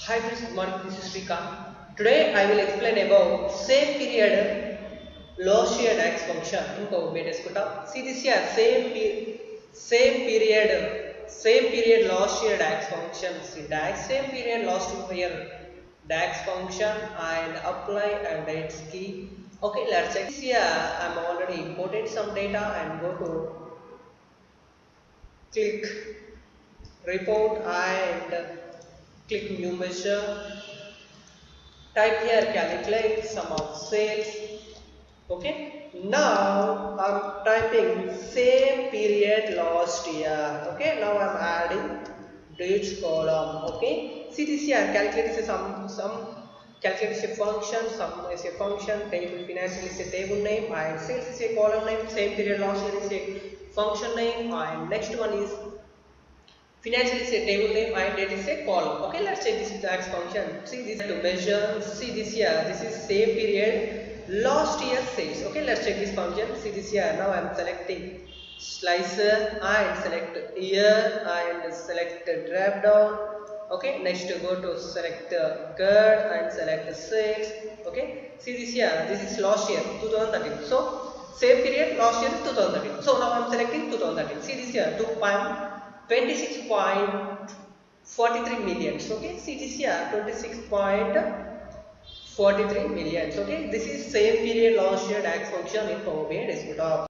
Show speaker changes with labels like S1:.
S1: Hi friends, good morning. This is Srikant. Today I will explain about same period loss year DAX function in Power BI desktop. See this here, same period loss year DAX function. See DAX same period lost year DAX function and apply and dates key. Okay, let's check. This here I'm already imported some data and go to click report and click new measure. Type here calculate sum of sales. Okay, now I'm typing same period last year. Okay, now I'm adding dates column. Okay, see this here, calculate is a sum calculate is a function, sum is a function, table financial is a table name, and sales is a column name, same period last year is a function name, and next one is financial is a table name and date is a column. Okay, let's check this DAX function. See this to measure. See this here. This is same period last year sales. Okay, let's check this function. See this here. Now I am selecting slicer and select year and select drop down. Okay, next go to select GURD and select sales. Okay, see this here. This is last year 2013. So same period last year is 2013. So now I am selecting 2013. See this here 26.43 millions. Okay, see this here 26.43 millions. Okay, this is same period last year DAX function in Power BI desktop.